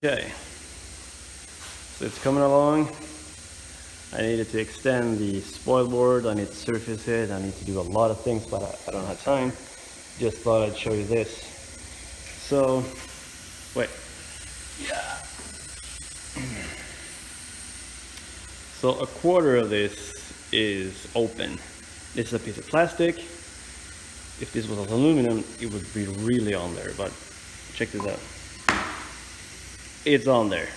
Okay, so it's coming along. I needed to extend the spoil board, I need to surface it, I need to do a lot of things, but I don't have time. Just thought I'd show you this. So, wait. Yeah. So a quarter of this is open. This is a piece of plastic. If this was aluminum, it would be really on there, but check this out. It's on there.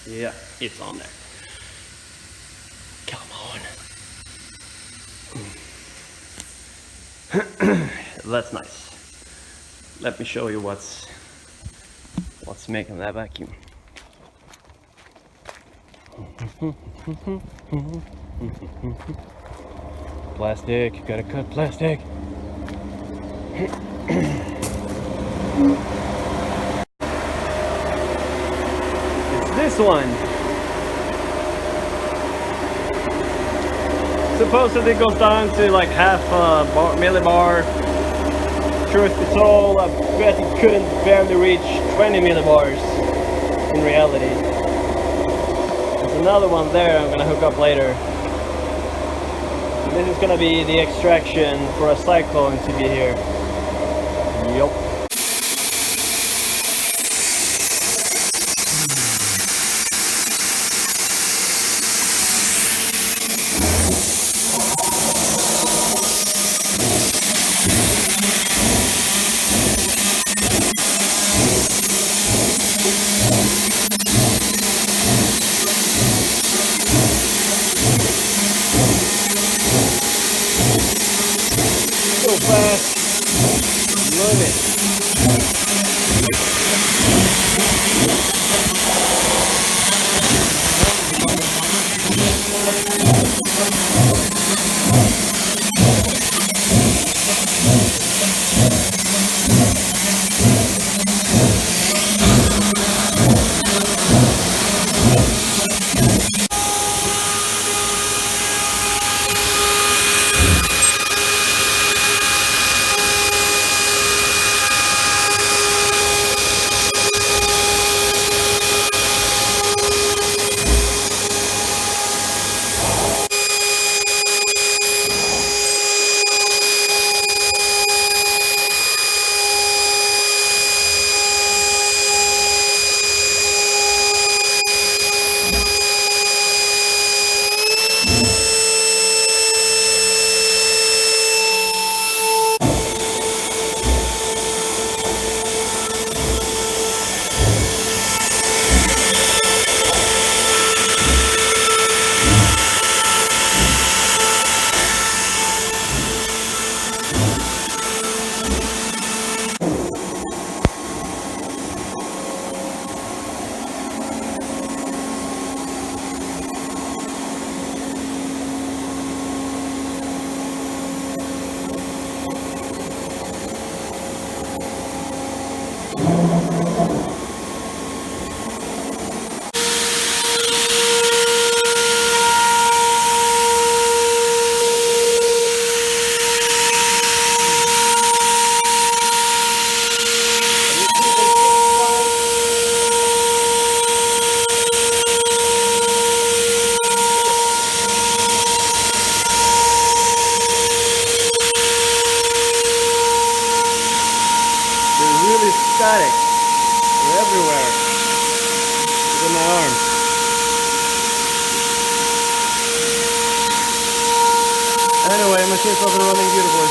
Yeah, it's on there. Come on. That's nice. Let me show you what's making that vacuum. Plastic, gotta cut plastic. It's this one. Supposedly it goes down to like half a millibar. Truth be told, I bet it couldn't barely reach 20 millibars in reality. There's another one there I'm gonna hook up later. This is gonna be the extraction for a cyclone to be here. Yup. So fast. Love it. Static. They're everywhere. Look at my arm. Anyway, machine's up and running beautifully.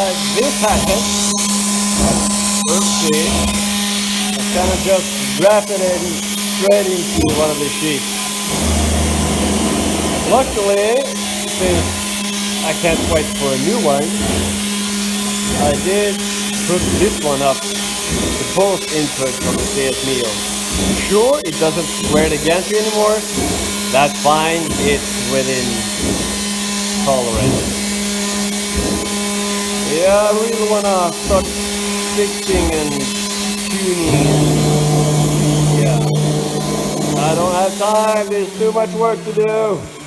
like this pattern. Oopsie. I kind of just wrapped it in straight into one of the sheets. Luckily, since I can't wait for a new one, I did put this one up, the both inputs from the CS Neo. Sure, it doesn't square the gantry anymore. That's fine, it's within tolerance. Yeah, I really wanna start fixing and tuning and yeah. I don't have time, there's too much work to do.